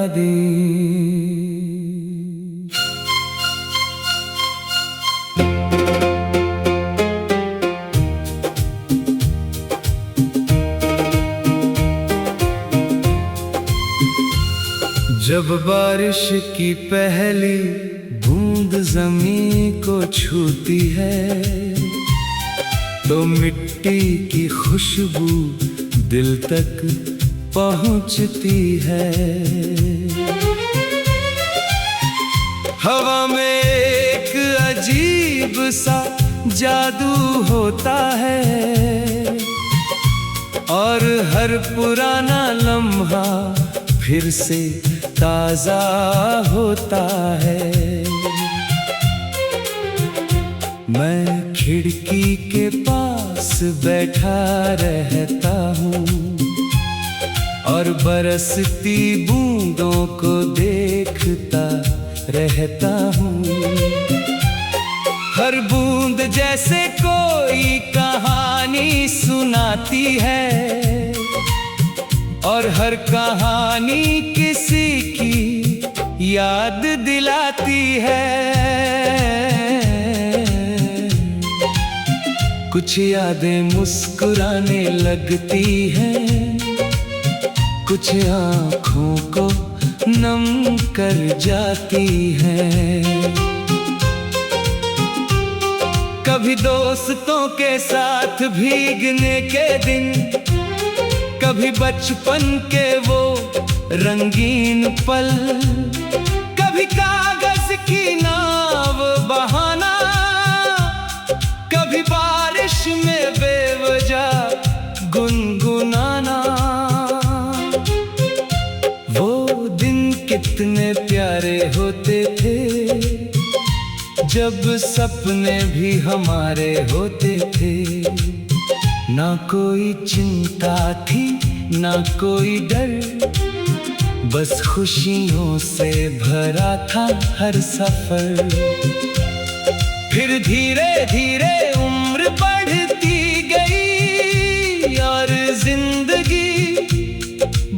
दी। जब बारिश की पहली बूंद ज़मीं को छूती है तो मिट्टी की खुशबू दिल तक पहुंचती है। हवा में एक अजीब सा जादू होता है और हर पुराना लम्हा फिर से ताजा होता है। मैं खिड़की के पास बैठा रहता हूँ और बरसती बूंदों को देखता रहता हूँ। हर बूंद जैसे कोई कहानी सुनाती है और हर कहानी किसी की याद दिलाती है। कुछ यादें मुस्कुराने लगती हैं, कुछ आँखों को नम कर जाती हैं। कभी दोस्तों के साथ भीगने के दिन, कभी बचपन के वो रंगीन पल, कभी कागज की नाव बहाना, कभी बारिश में बेवजह गुनगुनाना। वो दिन कितने प्यारे होते थे जब सपने भी हमारे होते थे। ना कोई चिंता थी ना कोई डर, बस खुशियों से भरा था हर सफर। फिर धीरे धीरे उम्र बढ़ती गई और जिंदगी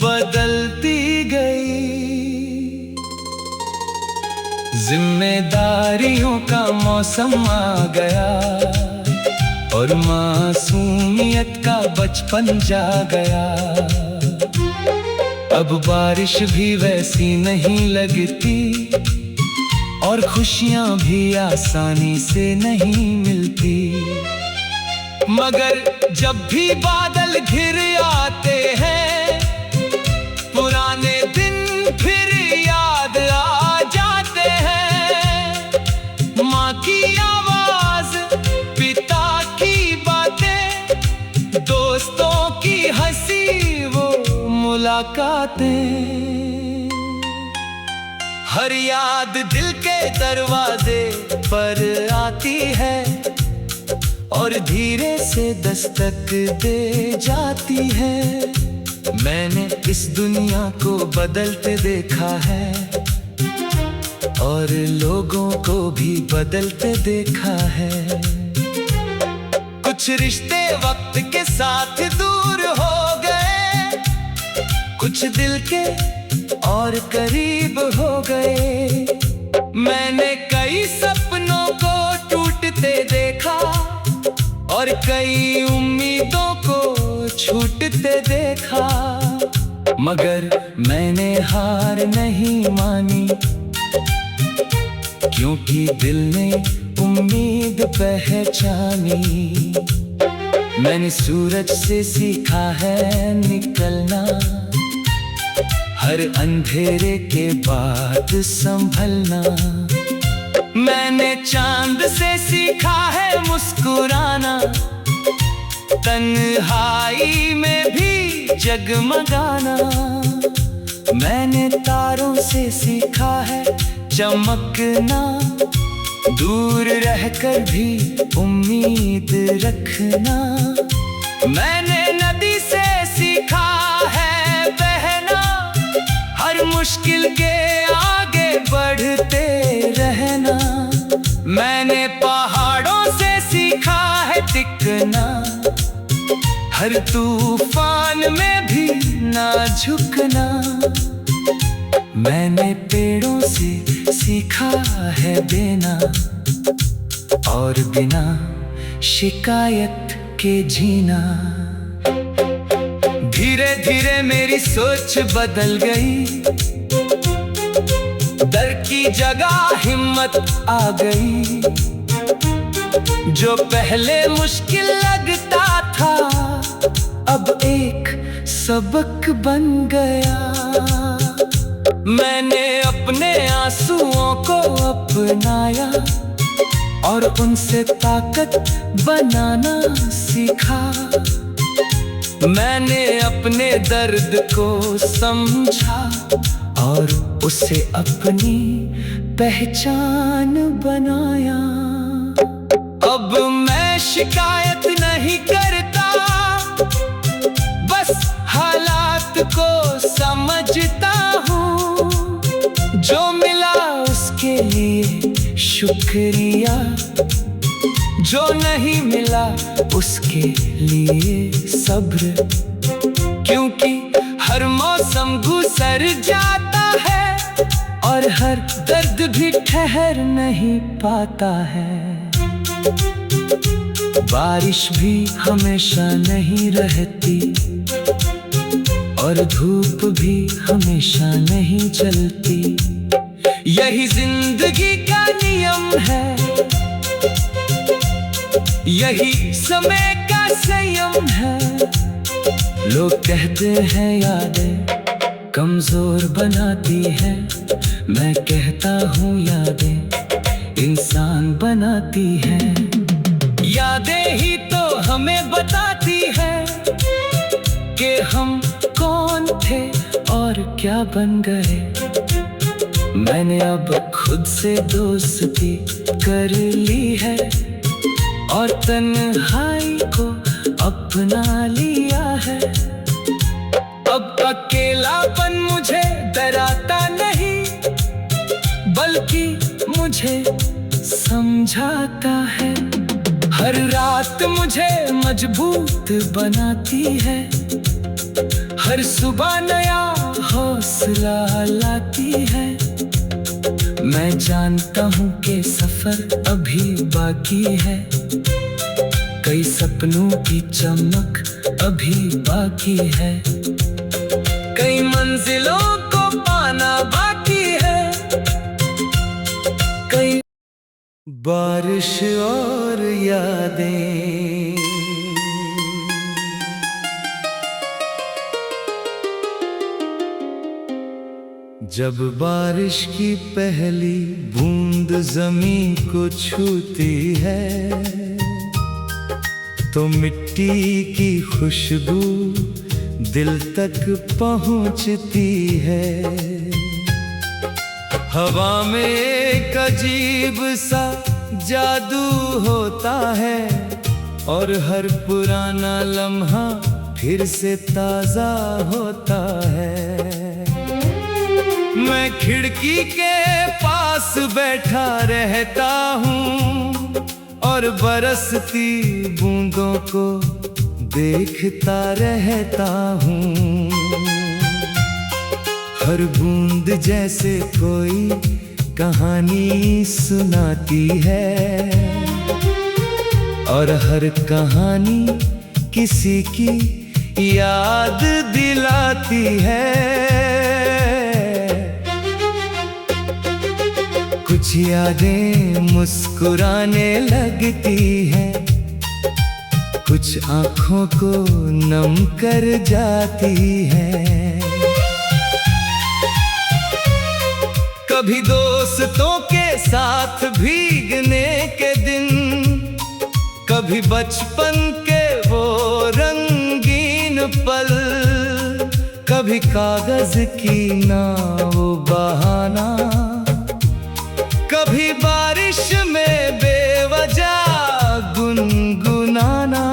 बदलती गई। जिम्मेदारियों का मौसम आ गया और मासूमियत का बचपन जा गया। अब बारिश भी वैसी नहीं लगती और खुशियां भी आसानी से नहीं मिलती। मगर जब भी बादल घिर आते हैं, पुराने दिन फिर याद आ जाते हैं। माँ की आवाज, पिता की बातें, दोस्तों की हंसी, वो मुलाकातें। हर याद दिल के दरवाजे पर आती है और धीरे से दस्तक दे जाती है। मैंने इस दुनिया को बदलते देखा है और लोगों को भी बदलते देखा है। कुछ रिश्ते वक्त के साथ दूर हो गए, कुछ दिल के और करीब हो गए। मैंने कई सपनों को टूटते देखा और कई उम्मीदों को छूटते देखा, मगर मैंने हार नहीं मानी, क्योंकि दिल ने उम्मीद पहचानी। मैंने सूरज से सीखा है निकलना, हर अंधेरे के बाद संभलना। मैंने चांद से सीखा है मुस्कुराना, तन्हाई में भी जगमगाना। मैंने तारों से सीखा है चमकना, दूर रहकर भी उम्मीद रखना। मैंने नदी से सीखा है बहना, हर मुश्किल के आगे बढ़ते रहना। मैंने पहाड़ों से सीखा है टिकना, हर तूफान में भी ना झुकना। मैंने पेड़ों से सीखा है देना और बिना शिकायत के जीना। धीरे धीरे मेरी सोच बदल गई, डर की जगह हिम्मत आ गई। जो पहले मुश्किल लगता था अब एक सबक बन गया। मैंने अपने आंसुओं को अपनाया और उनसे ताकत बनाना सीखा। मैंने अपने दर्द को समझा और उसे अपनी पहचान बनाया। अब मैं शिकायत नहीं करता, बस हालात को समझता हूँ। जो मिला उसके लिए शुक्रिया, जो नहीं मिला उसके लिए सब्र। क्योंकि हर मौसम गुजर जाता है और हर दर्द भी ठहर नहीं पाता है। बारिश भी हमेशा नहीं रहती और धूप भी हमेशा नहीं चलती। यही जिंदगी का नियम है, यही समय का संयम है। लोग कहते हैं यादें कमजोर बनाती है, मैं कहता हूँ यादें इंसान बनाती हैं। यादें ही तो हमें बताती है कि हम कौन थे और क्या बन गए। मैंने अब खुद से दोस्ती कर ली है और तन्हाई को अपना लिया है। अब अकेलापन मुझे डराता नहीं, बल्कि मुझे समझाता है। हर रात मुझे मजबूत बनाती है, हर सुबह नया हौसला लाती है। मैं जानता हूँ कि सफर अभी बाकी है, कई सपनों की चमक अभी बाकी है, कई मंजिलों को पाना बाकी है। कई बारिश और यादें, जब बारिश की पहली बूंद जमीन को छूती है तो मिट्टी की खुशबू दिल तक पहुंचती है। हवा में एक अजीब सा जादू होता है और हर पुराना लम्हा फिर से ताजा होता है। मैं खिड़की के पास बैठा रहता हूँ और बरसती बूंदों को देखता रहता हूँ। हर बूंद जैसे कोई कहानी सुनाती है और हर कहानी किसी की याद दिलाती है। कुछ यादें मुस्कुराने लगती हैं, कुछ आँखों को नम कर जाती हैं। कभी दोस्तों के साथ भीगने के दिन, कभी बचपन के वो रंगीन पल, कभी कागज की नाव बहाना, कभी बारिश में बेवजह गुनगुनाना।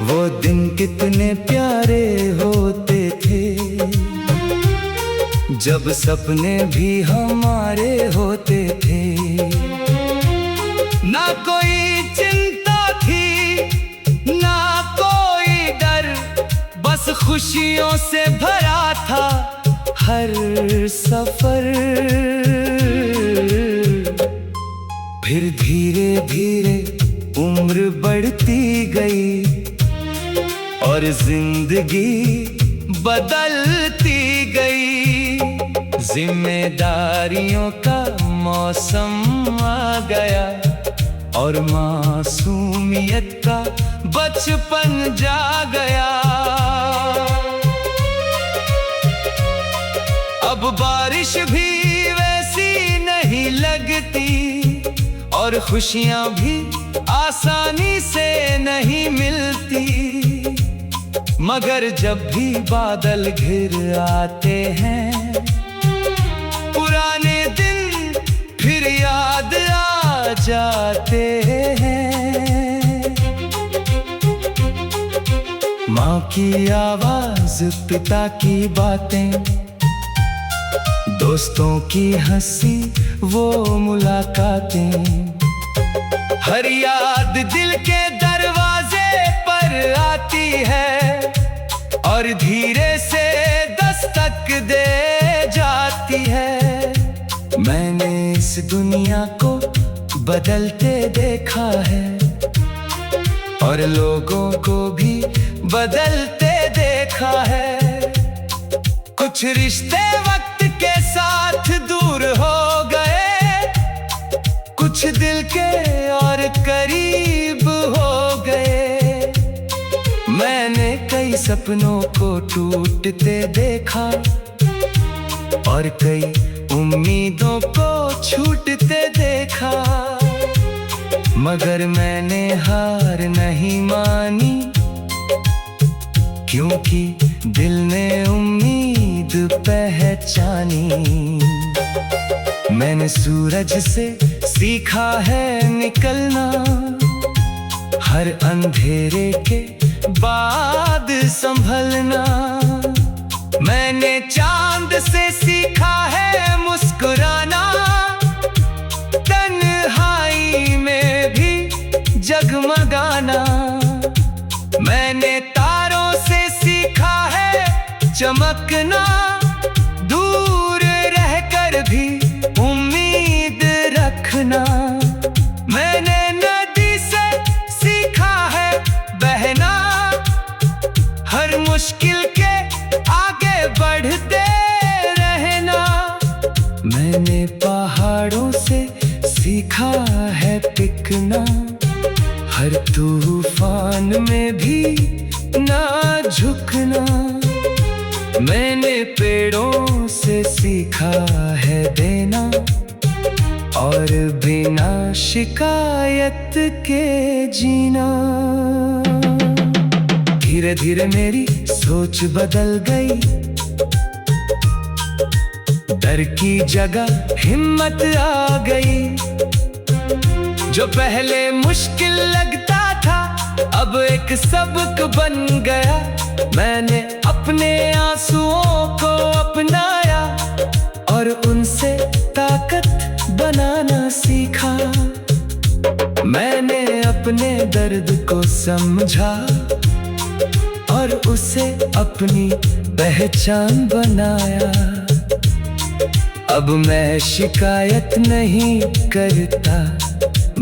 वो दिन कितने प्यारे होते थे जब सपने भी हमारे होते थे। ना कोई चिंता थी ना कोई डर, बस खुशी खुशियों से भरा था हर सफर। फिर धीरे धीरे उम्र बढ़ती गई और जिंदगी बदलती गई। जिम्मेदारियों का मौसम आ गया और मासूमियत का बचपन जा गया। अब बारिश भी वैसी नहीं लगती और खुशियां भी आसानी से नहीं मिलती। मगर जब भी बादल घिर आते हैं पुराने दिन फिर याद आ जाते हैं। माँ की आवाज, पिता की बातें, दोस्तों की हंसी वो मुलाकातें, हर याद दिल के दरवाजे पर आती है और धीरे से दस्तक दे जाती है। मैंने इस दुनिया को बदलते देखा है और लोगों को भी बदलते देखा है। कुछ रिश्ते वक्त के साथ दूर हो गए, कुछ दिल के और करीब हो गए। मैंने कई सपनों को टूटते देखा और कई उम्मीदों को छूटते देखा। मगर मैंने हार नहीं मानी, क्योंकि दिल ने उम्मीद पहचानी। मैंने सूरज से सीखा है निकलना, हर अंधेरे के बाद संभलना। मैंने चांद से सीखा है मुस्कुराना, तन्हाई में भी जगमगाना। मैंने तारों से सीखा है चमकना, दूर रहकर भी उम्मीद रखना। मैंने नदी से सीखा है बहना, हर मुश्किल के आगे बढ़ते रहना। मैंने पहाड़ों से सीखा है टिकना, हर तूफान में भी ना झुकना। मैंने पेड़ों से सीखा है देना और बिना शिकायत के जीना। धीरे धीरे मेरी सोच बदल गई, डर की जगह हिम्मत आ गई। जो पहले मुश्किल लगता था अब एक सबक बन गया। मैंने अपने आंसुओं को अपनाया और उनसे ताकत बनाना सीखा। मैंने अपने दर्द को समझा और उसे अपनी पहचान बनाया। अब मैं शिकायत नहीं करता,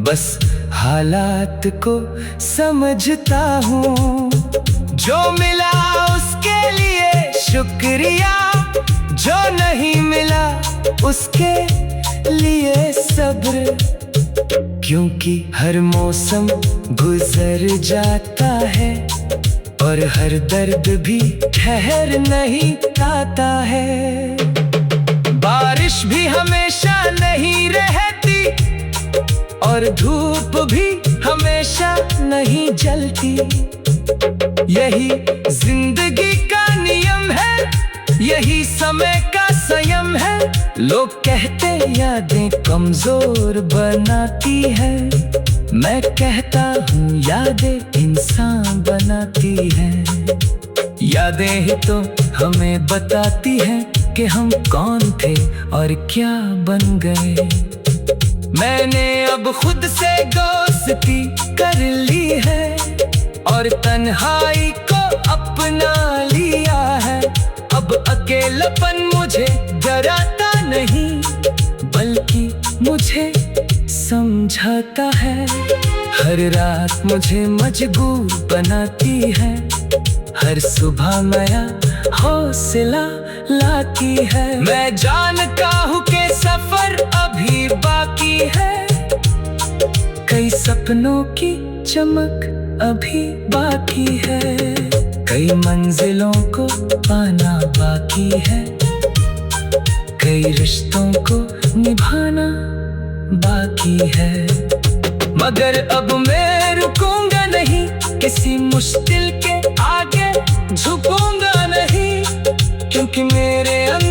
बस हालात को समझता हूँ। जो मिला उसके लिए शुक्रिया, जो नहीं मिला उसके लिए सब्र। क्योंकि हर मौसम गुजर जाता है और हर दर्द भी ठहर नहीं आता है। बारिश भी हमेशा नहीं रहती और धूप भी हमेशा नहीं जलती। यही जिंदगी का नियम है, यही समय का संयम है। लोग कहते यादें कमजोर बनाती है, मैं कहता हूँ यादें इंसान बनाती है। यादें ही तो हमें बताती हैं कि हम कौन थे और क्या बन गए। मैंने अब खुद से दोस्ती कर ली है और तन्हाई को अपना अपना लिया है। अब अकेलापन मुझे डराता नहीं, बल्कि मुझे समझाता है। हर रात मुझे मजबूर बनाती है, हर सुबह नया हौसला लाती है। मैं जानता हूँ कि सफर अभी बाकी है, कई सपनों की चमक अभी बाकी है, कई मंजिलों को पाना बाकी है, कई रिश्तों को निभाना बाकी है। मगर अब मैं रुकूंगा नहीं, किसी मुश्किल के आगे झुकूंगा नहीं, क्योंकि मेरे अंदर